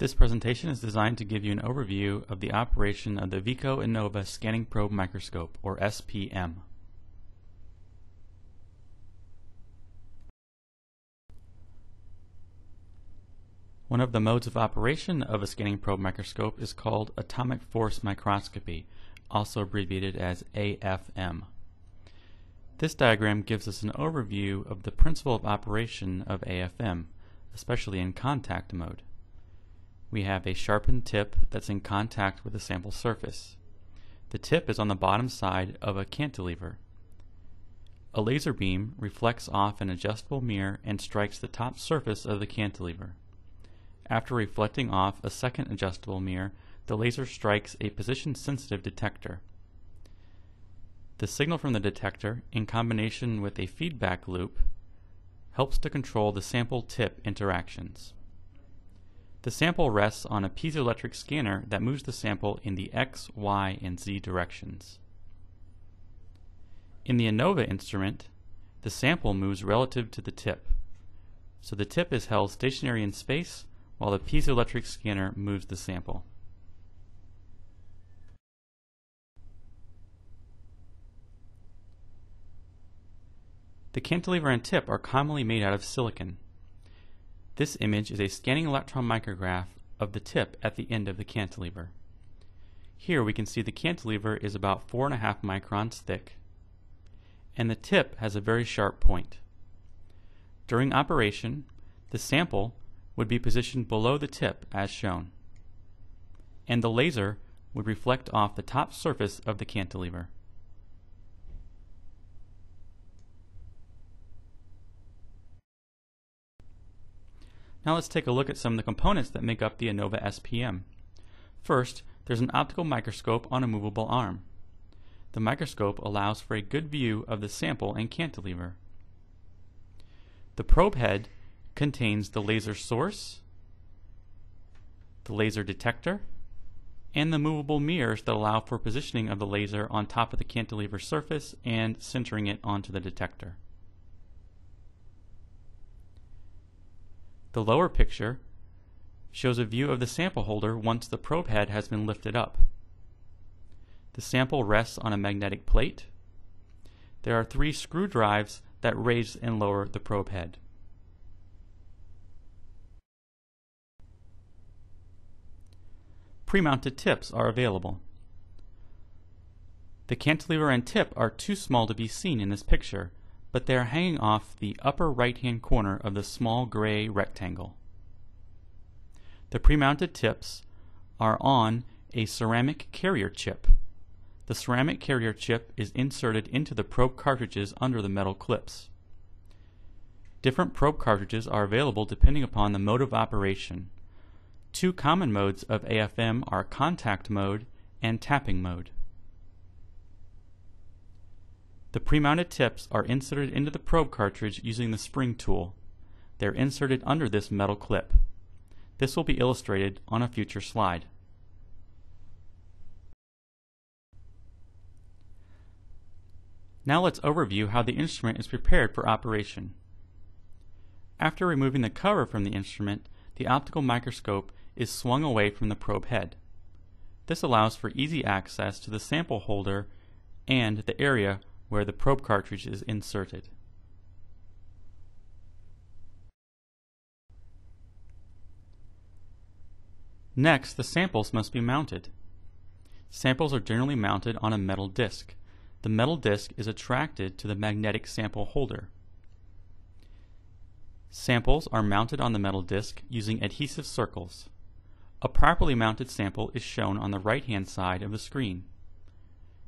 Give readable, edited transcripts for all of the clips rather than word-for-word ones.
This presentation is designed to give you an overview of the operation of the Veeco Innova Scanning Probe Microscope, or SPM. One of the modes of operation of a scanning probe microscope is called atomic force microscopy, also abbreviated as AFM. This diagram gives us an overview of the principle of operation of AFM, especially in contact mode. We have a sharpened tip that's in contact with the sample surface. The tip is on the bottom side of a cantilever. A laser beam reflects off an adjustable mirror and strikes the top surface of the cantilever. After reflecting off a second adjustable mirror, the laser strikes a position-sensitive detector. The signal from the detector, in combination with a feedback loop, helps to control the sample-tip interactions. The sample rests on a piezoelectric scanner that moves the sample in the X, Y, and Z directions. In the Innova instrument, the sample moves relative to the tip, so the tip is held stationary in space while the piezoelectric scanner moves the sample. The cantilever and tip are commonly made out of silicon. This image is a scanning electron micrograph of the tip at the end of the cantilever. Here we can see the cantilever is about 4.5 microns thick, and the tip has a very sharp point. During operation, the sample would be positioned below the tip as shown, and the laser would reflect off the top surface of the cantilever. Now let's take a look at some of the components that make up the Innova SPM. First, there's an optical microscope on a movable arm. The microscope allows for a good view of the sample and cantilever. The probe head contains the laser source, the laser detector, and the movable mirrors that allow for positioning of the laser on top of the cantilever surface and centering it onto the detector. The lower picture shows a view of the sample holder once the probe head has been lifted up. The sample rests on a magnetic plate. There are 3 screw drives that raise and lower the probe head. Pre-mounted tips are available. The cantilever and tip are too small to be seen in this picture, but they are hanging off the upper right-hand corner of the small gray rectangle. The pre-mounted tips are on a ceramic carrier chip. The ceramic carrier chip is inserted into the probe cartridges under the metal clips. Different probe cartridges are available depending upon the mode of operation. 2 common modes of AFM are contact mode and tapping mode. The pre-mounted tips are inserted into the probe cartridge using the spring tool. They are inserted under this metal clip. This will be illustrated on a future slide. Now let's overview how the instrument is prepared for operation. After removing the cover from the instrument, the optical microscope is swung away from the probe head. This allows for easy access to the sample holder and the area where the probe cartridge is inserted. Next, the samples must be mounted. Samples are generally mounted on a metal disc. The metal disc is attracted to the magnetic sample holder. Samples are mounted on the metal disc using adhesive circles. A properly mounted sample is shown on the right-hand side of the screen.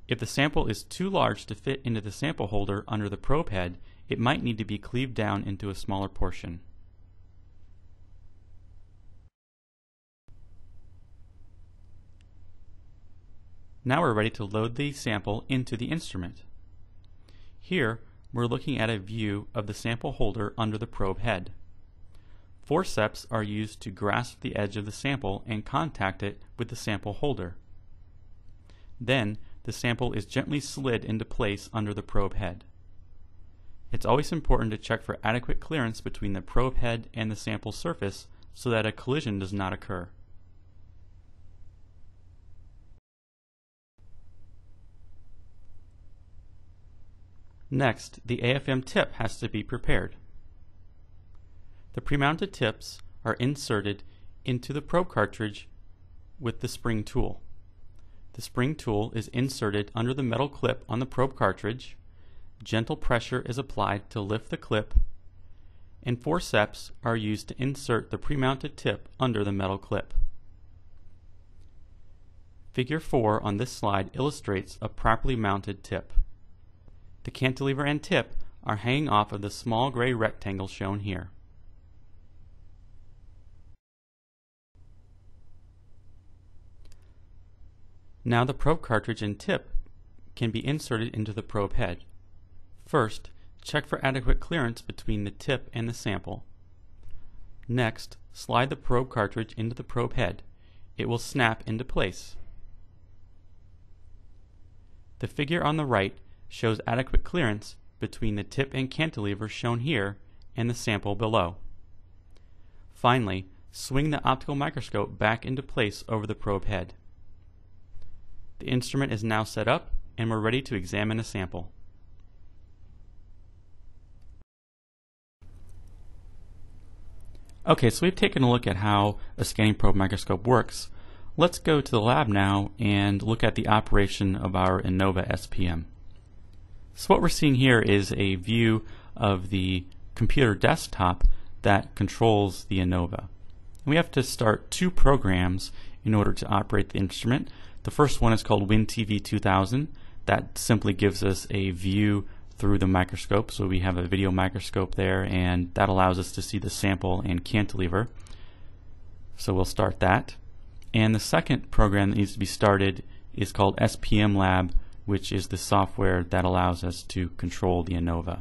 If the sample is too large to fit into the sample holder under the probe head, it might need to be cleaved down into a smaller portion. Now we're ready to load the sample into the instrument. Here, we're looking at a view of the sample holder under the probe head. Forceps are used to grasp the edge of the sample and contact it with the sample holder. Then, the sample is gently slid into place under the probe head. It's always important to check for adequate clearance between the probe head and the sample surface so that a collision does not occur. Next, the AFM tip has to be prepared. The pre-mounted tips are inserted into the probe cartridge with the spring tool. The spring tool is inserted under the metal clip on the probe cartridge. Gentle pressure is applied to lift the clip, and forceps are used to insert the pre-mounted tip under the metal clip. Figure 4 on this slide illustrates a properly mounted tip. The cantilever and tip are hanging off of the small gray rectangle shown here. Now the probe cartridge and tip can be inserted into the probe head. First, check for adequate clearance between the tip and the sample. Next, slide the probe cartridge into the probe head. It will snap into place. The figure on the right shows adequate clearance between the tip and cantilever shown here and the sample below. Finally, swing the optical microscope back into place over the probe head. The instrument is now set up and we're ready to examine a sample. Okay, so we've taken a look at how a scanning probe microscope works. Let's go to the lab now and look at the operation of our Innova SPM. So what we're seeing here is a view of the computer desktop that controls the Innova. We have to start two programs in order to operate the instrument. The first one is called WinTV 2000. That simply gives us a view through the microscope. So we have a video microscope there, and that allows us to see the sample and cantilever. So we'll start that. And the second program that needs to be started is called SPM Lab, which is the software that allows us to control the Innova.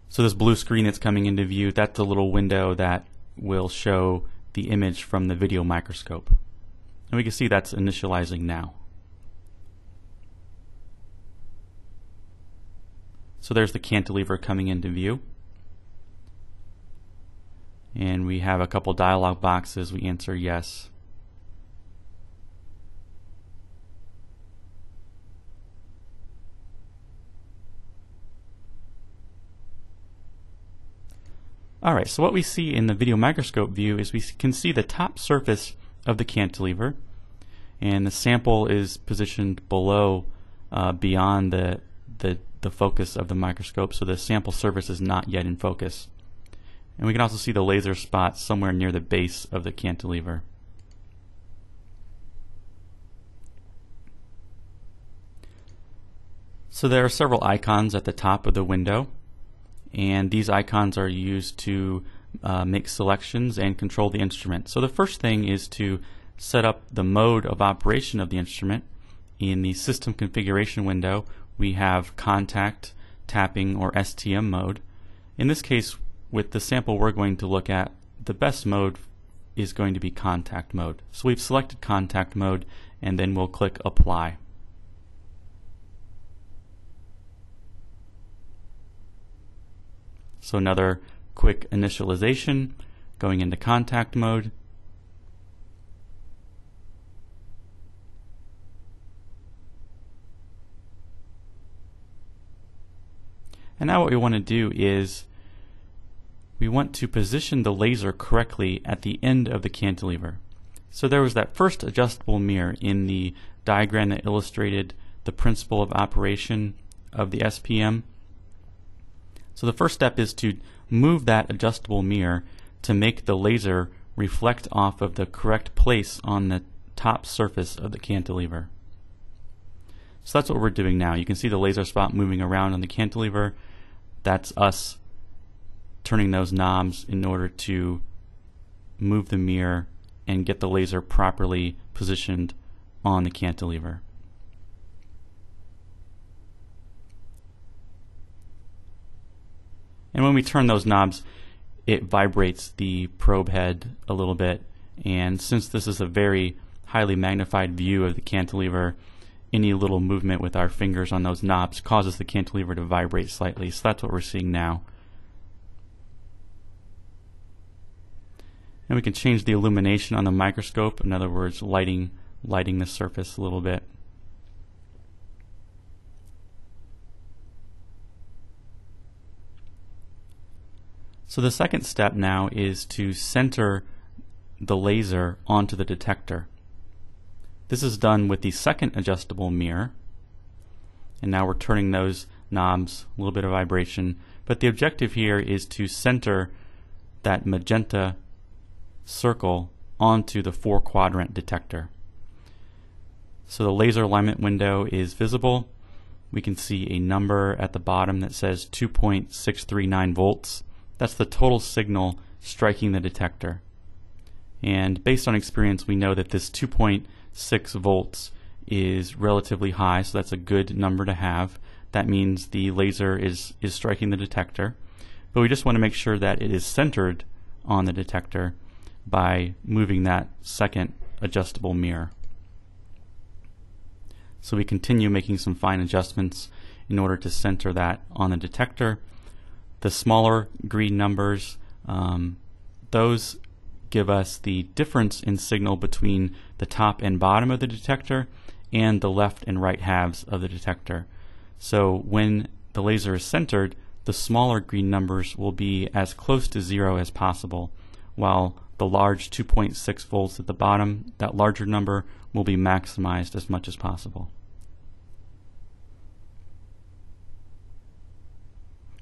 So this blue screen that's coming into view, that's a little window that will show the image from the video microscope. And we can see that's initializing now. So there's the cantilever coming into view. And we have a couple dialog boxes. We answer yes. Alright, so what we see in the video microscope view is we can see the top surface of the cantilever, and the sample is positioned below, beyond the focus of the microscope, so the sample surface is not yet in focus. And we can also see the laser spot somewhere near the base of the cantilever. So there are several icons at the top of the window, and these icons are used to make selections and control the instrument. So the first thing is to set up the mode of operation of the instrument. In the system configuration window, we have contact, tapping, or STM mode. In this case, with the sample we're going to look at, the best mode is going to be contact mode. So we've selected contact mode, and then we'll click apply. So another quick initialization, going into contact mode. And now what we want to do is we want to position the laser correctly at the end of the cantilever. So there was that first adjustable mirror in the diagram that illustrated the principle of operation of the SPM. So the first step is to move that adjustable mirror to make the laser reflect off of the correct place on the top surface of the cantilever. So that's what we're doing now. You can see the laser spot moving around on the cantilever. That's us turning those knobs in order to move the mirror and get the laser properly positioned on the cantilever. And when we turn those knobs, it vibrates the probe head a little bit, and since this is a very highly magnified view of the cantilever, any little movement with our fingers on those knobs causes the cantilever to vibrate slightly. So that's what we're seeing now. And we can change the illumination on the microscope, in other words, lighting the surface a little bit. So the second step now is to center the laser onto the detector. This is done with the second adjustable mirror, and now we're turning those knobs, a little bit of vibration, but the objective here is to center that magenta circle onto the 4-quadrant detector. So the laser alignment window is visible. We can see a number at the bottom that says 2.639 volts. That's the total signal striking the detector. And based on experience, we know that this 2.6 volts is relatively high, so that's a good number to have. That means the laser is striking the detector. But we just want to make sure that it is centered on the detector by moving that second adjustable mirror. So we continue making some fine adjustments in order to center that on the detector. The smaller green numbers, those give us the difference in signal between the top and bottom of the detector and the left and right halves of the detector. So when the laser is centered, the smaller green numbers will be as close to 0 as possible, while the large 2.6 volts at the bottom, that larger number, will be maximized as much as possible.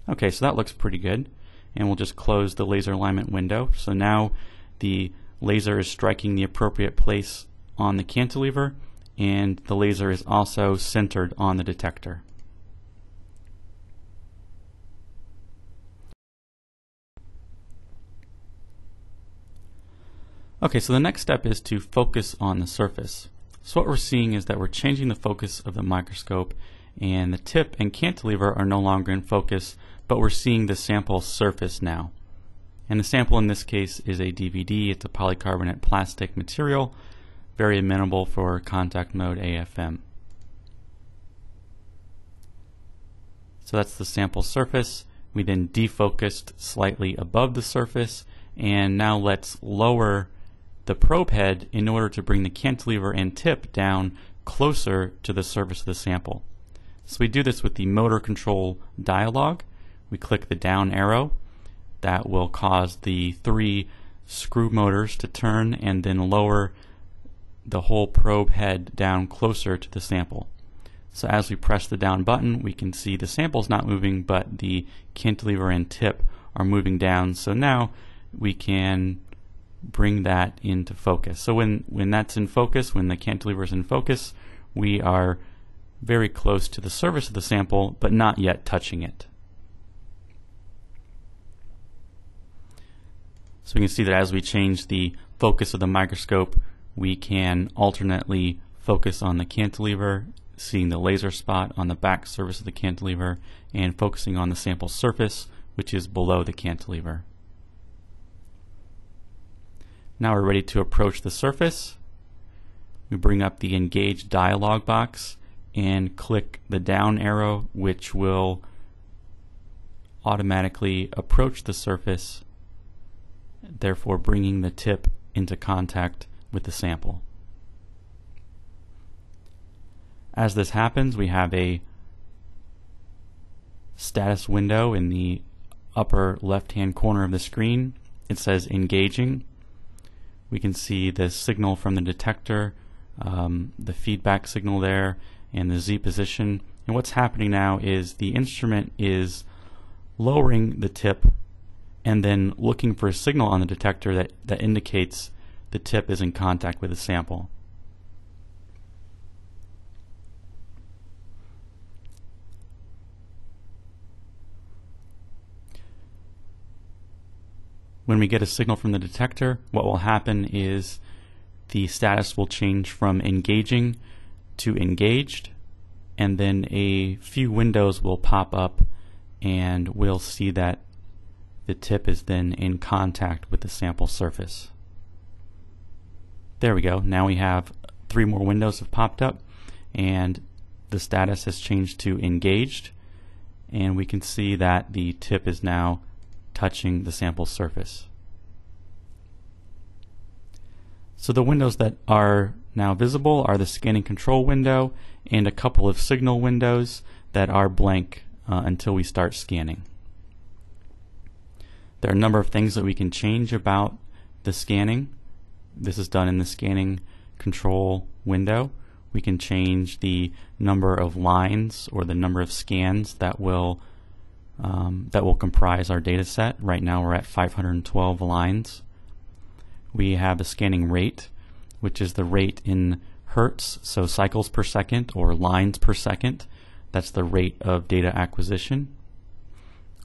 Okay, so that looks pretty good, and we'll just close the laser alignment window. So now the laser is striking the appropriate place on the cantilever, and the laser is also centered on the detector. Okay, so the next step is to focus on the surface. So what we're seeing is that we're changing the focus of the microscope, and the tip and cantilever are no longer in focus, but we're seeing the sample surface now. And the sample in this case is a DVD. It's a polycarbonate plastic material, very amenable for contact mode AFM. So that's the sample surface. We then defocused slightly above the surface, and now let's lower the probe head in order to bring the cantilever and tip down closer to the surface of the sample. So we do this with the motor control dialog. We click the down arrow. That will cause the 3 screw motors to turn and then lower the whole probe head down closer to the sample. So as we press the down button, we can see the sample's not moving, but the cantilever and tip are moving down. So now we can bring that into focus. So when that's in focus, when the cantilever is in focus, we are very close to the surface of the sample, but not yet touching it. So we can see that as we change the focus of the microscope, we can alternately focus on the cantilever, seeing the laser spot on the back surface of the cantilever, and focusing on the sample surface, which is below the cantilever. Now we're ready to approach the surface. We bring up the Engage dialog box and click the down arrow, which will automatically approach the surface, therefore bringing the tip into contact with the sample. As this happens, we have a status window in the upper left-hand corner of the screen. It says Engaging. We can see the signal from the detector, the feedback signal there, and the Z position. And what's happening now is the instrument is lowering the tip and then looking for a signal on the detector that indicates the tip is in contact with the sample. When we get a signal from the detector, what will happen is the status will change from engaging to engaged, and then a few windows will pop up and we'll see that the tip is then in contact with the sample surface. There we go. Now we have 3 more windows have popped up and the status has changed to engaged, and we can see that the tip is now touching the sample surface. So the windows that are now visible are the scanning control window and a couple of signal windows that are blank until we start scanning. There are a number of things that we can change about the scanning. This is done in the scanning control window. We can change the number of lines or the number of scans that will comprise our data set. Right now we're at 512 lines. We have a scanning rate, which is the rate in hertz, so cycles per second or lines per second. That's the rate of data acquisition.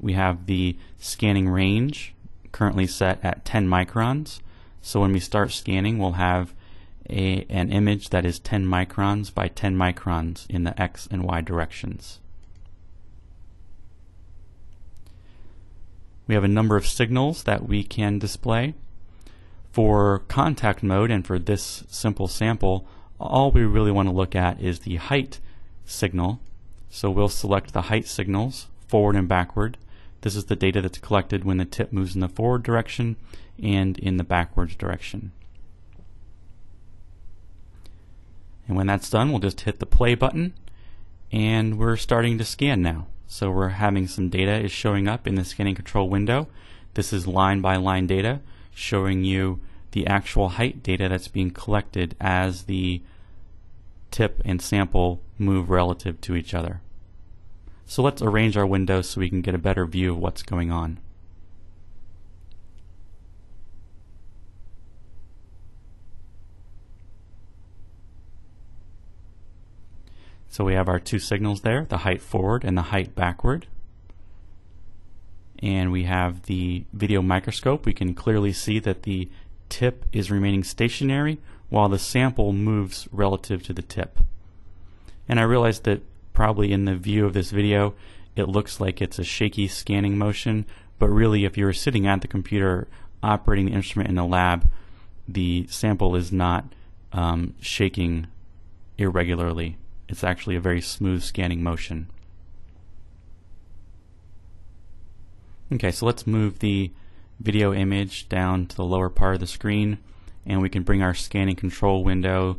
We have the scanning range, currently set at 10 microns. So when we start scanning, we'll have an image that is 10 microns by 10 microns in the X and Y directions. We have a number of signals that we can display. For contact mode and for this simple sample, all we really want to look at is the height signal. So we'll select the height signals forward and backward. This is the data that's collected when the tip moves in the forward direction and in the backwards direction. And when that's done, we'll just hit the play button and we're starting to scan now. So we're having some data is showing up in the scanning control window. This is line by line data showing you the actual height data that's being collected as the tip and sample move relative to each other. So let's arrange our windows so we can get a better view of what's going on. So we have our two signals there, the height forward and the height backward. And we have the video microscope. We can clearly see that the tip is remaining stationary while the sample moves relative to the tip. And I realize that probably in the view of this video it looks like it's a shaky scanning motion, but really if you were sitting at the computer operating the instrument in the lab, the sample is not shaking irregularly. It's actually a very smooth scanning motion. Okay, so let's move the video image down to the lower part of the screen, and we can bring our scanning control window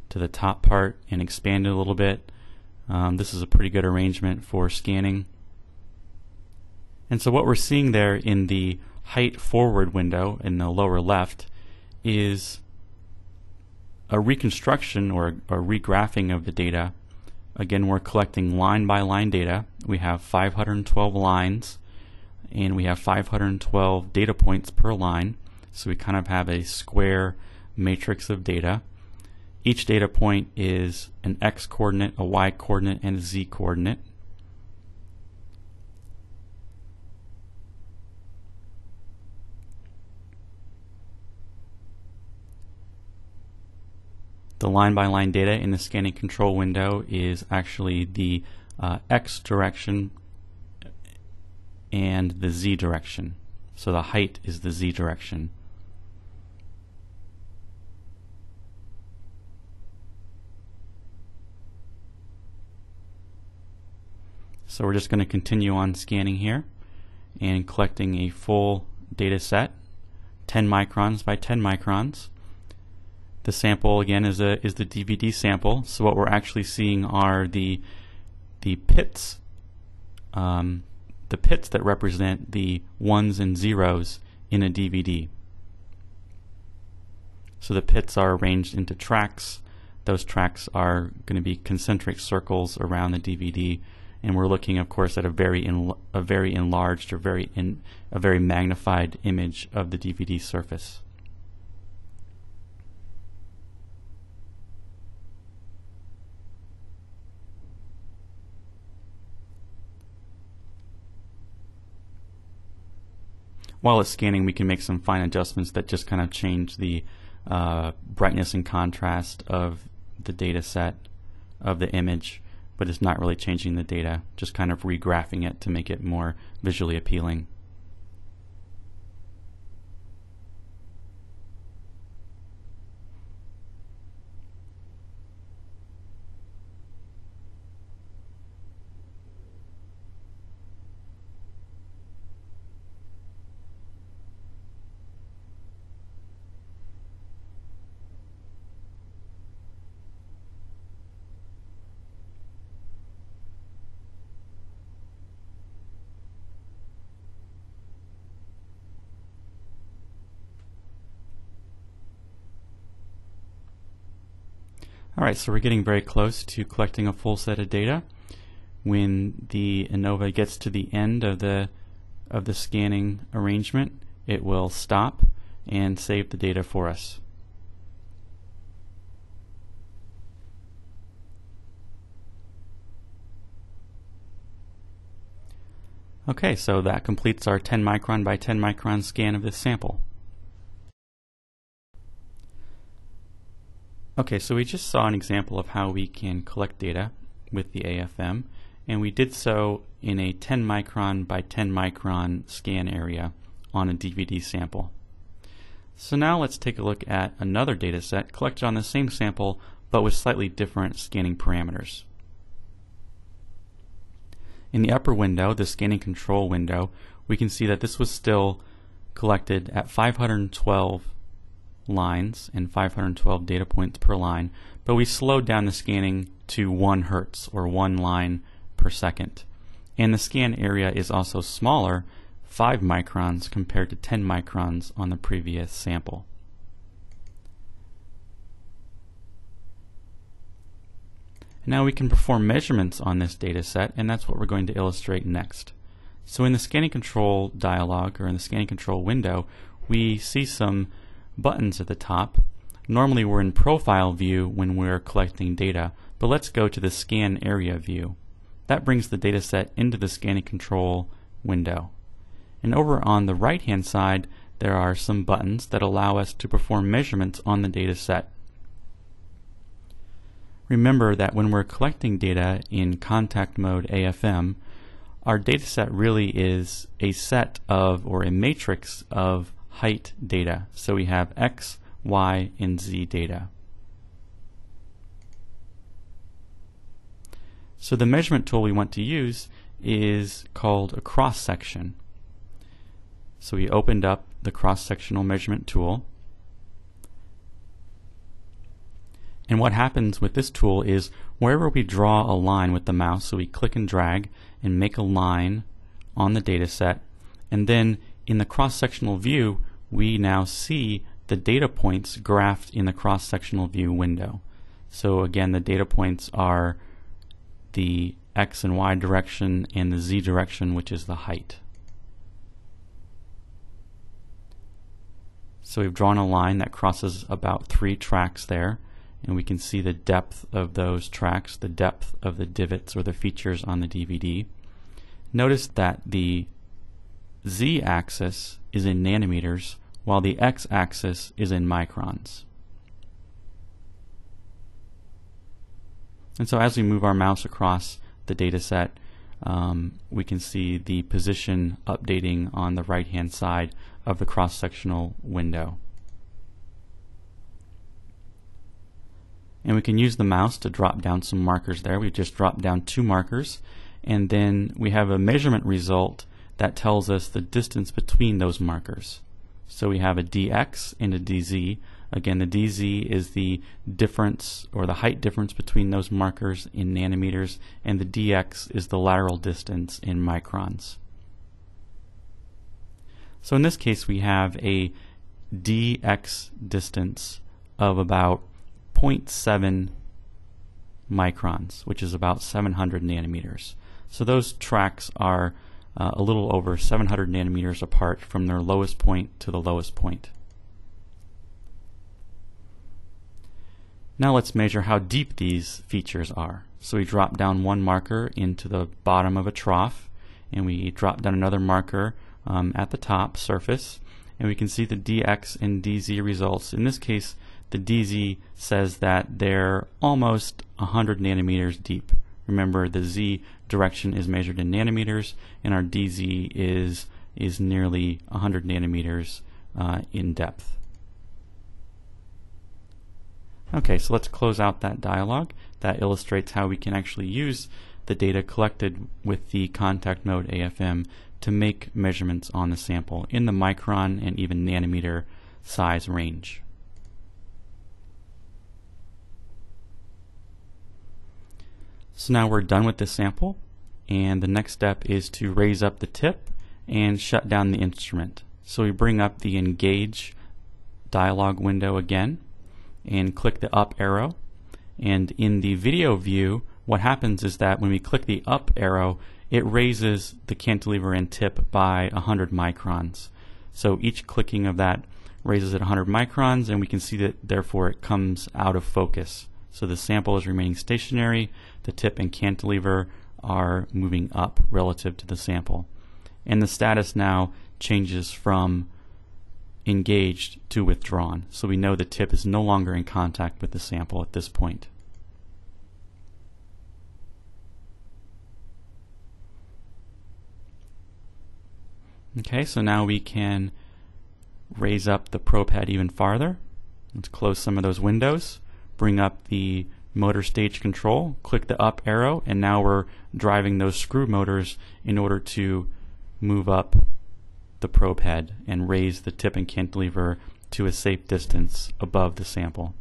to the top part and expand it a little bit. This is a pretty good arrangement for scanning. And so what we're seeing there in the height forward window in the lower left is a reconstruction or a regraphing of the data. Again, we're collecting line by line data. We have 512 lines and we have 512 data points per line. So we kind of have a square matrix of data. Each data point is an X coordinate, a Y coordinate, and a Z coordinate. The line-by-line data in the scanning control window is actually the X direction and the Z direction. So the height is the Z direction. So we're just going to continue on scanning here and collecting a full data set, 10 microns by 10 microns. The sample again is the DVD sample. So what we're actually seeing are the pits, the pits that represent the ones and zeros in a DVD. So the pits are arranged into tracks. Those tracks are going to be concentric circles around the DVD, and we're looking, of course, at a very enlarged or a very magnified image of the DVD surface. While it's scanning, we can make some fine adjustments that just kind of change the brightness and contrast of the data set of the image, but it's not really changing the data, just kind of regraphing it to make it more visually appealing. Alright, so we're getting very close to collecting a full set of data. When the Innova gets to the end of the scanning arrangement, it will stop and save the data for us. Okay, so that completes our 10 micron by 10 micron scan of this sample. Okay, so we just saw an example of how we can collect data with the AFM, and we did so in a 10 micron by 10 micron scan area on a DVD sample. So now let's take a look at another data set collected on the same sample but with slightly different scanning parameters. In the upper window, the scanning control window, we can see that this was still collected at 512 lines and 512 data points per line, but we slowed down the scanning to 1 Hertz or 1 line per second. And the scan area is also smaller, 5 microns compared to 10 microns on the previous sample. Now we can perform measurements on this data set, and that's what we're going to illustrate next. So in the scanning control dialog, or in the scanning control window, we see some buttons at the top. Normally we're in profile view when we're collecting data, but let's go to the scan area view. That brings the data set into the scanning control window. And over on the right hand side there are some buttons that allow us to perform measurements on the data set. Remember that when we're collecting data in contact mode AFM, our data set really is a set of, or a matrix of, height data. So we have X, Y, and Z data. So the measurement tool we want to use is called a cross-section. So we opened up the cross-sectional measurement tool. And what happens with this tool is wherever we draw a line with the mouse, so we click and drag and make a line on the data set, and then in the cross-sectional view we now see the data points graphed in the cross-sectional view window. So again, the data points are the X and Y direction and the Z direction, which is the height. So we've drawn a line that crosses about 3 tracks there, and we can see the depth of those tracks, the depth of the divots or the features on the DVD. Notice that the Z-axis is in nanometers while the X-axis is in microns. And so as we move our mouse across the data set, we can see the position updating on the right hand side of the cross-sectional window. And we can use the mouse to drop down some markers there. We just dropped down 2 markers, and then we have a measurement result that tells us the distance between those markers. So we have a dx and a dz. Again, the dz is the difference or the height difference between those markers in nanometers, and the dx is the lateral distance in microns. So in this case we have a dx distance of about 0.7 microns, which is about 700 nanometers. So those tracks are a little over 700 nanometers apart from their lowest point to the lowest point. Now let's measure how deep these features are. So we drop down 1 marker into the bottom of a trough, and we drop down another marker at the top surface, and we can see the dx and dz results. In this case, the dz says that they're almost 100 nanometers deep. Remember, the z direction is measured in nanometers, and our dz is nearly 100 nanometers in depth. Okay, so let's close out that dialog. That illustrates how we can actually use the data collected with the contact mode AFM to make measurements on the sample in the micron and even nanometer size range. So now we're done with this sample, and the next step is to raise up the tip and shut down the instrument. So we bring up the Engage dialog window again and click the up arrow, And in the video view, what happens is that when we click the up arrow, it raises the cantilever and tip by 100 microns. So each clicking of that raises it 100 microns, and we can see that therefore it comes out of focus. So the sample is remaining stationary, the tip and cantilever are moving up relative to the sample. And the status now changes from engaged to withdrawn. So we know the tip is no longer in contact with the sample at this point. Okay, so now we can raise up the probe head even farther. Let's close some of those windows, bring up the motor stage control, click the up arrow, and now we're driving those screw motors in order to move up the probe head and raise the tip and cantilever to a safe distance above the sample.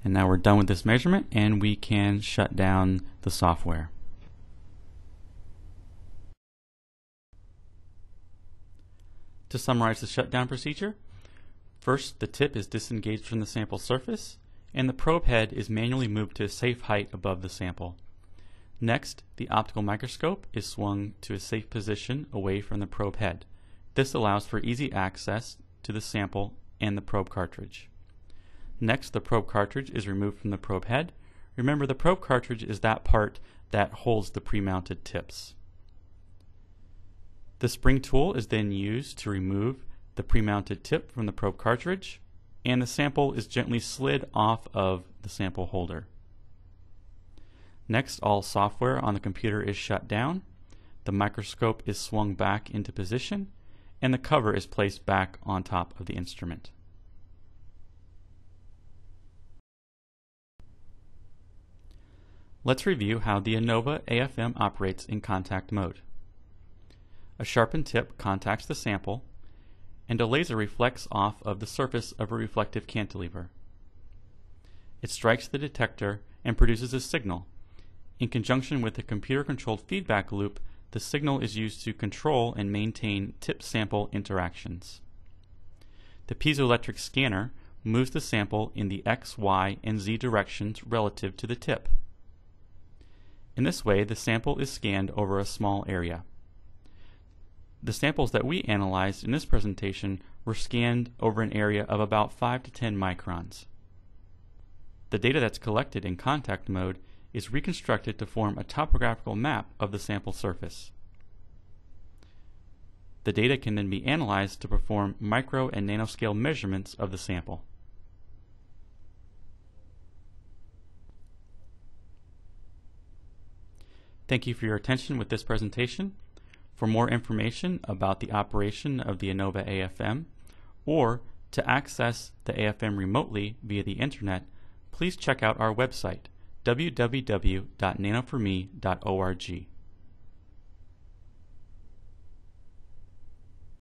And now we're done with this measurement, and we can shut down the software. To summarize the shutdown procedure, first the tip is disengaged from the sample surface and the probe head is manually moved to a safe height above the sample. Next, the optical microscope is swung to a safe position away from the probe head. This allows for easy access to the sample and the probe cartridge. Next, the probe cartridge is removed from the probe head. Remember, the probe cartridge is that part that holds the pre-mounted tips. The spring tool is then used to remove the pre-mounted tip from the probe cartridge, and the sample is gently slid off of the sample holder. Next, all software on the computer is shut down, the microscope is swung back into position, and the cover is placed back on top of the instrument. Let's review how the Innova AFM operates in contact mode. A sharpened tip contacts the sample, and a laser reflects off of the surface of a reflective cantilever. It strikes the detector and produces a signal. In conjunction with a computer-controlled feedback loop, the signal is used to control and maintain tip-sample interactions. The piezoelectric scanner moves the sample in the X, Y, and Z directions relative to the tip. In this way, the sample is scanned over a small area. The samples that we analyzed in this presentation were scanned over an area of about 5 to 10 microns. The data that's collected in contact mode is reconstructed to form a topographical map of the sample surface. The data can then be analyzed to perform micro and nanoscale measurements of the sample. Thank you for your attention with this presentation. For more information about the operation of the Innova AFM, or to access the AFM remotely via the Internet, please check out our website, www.nanoforme.org.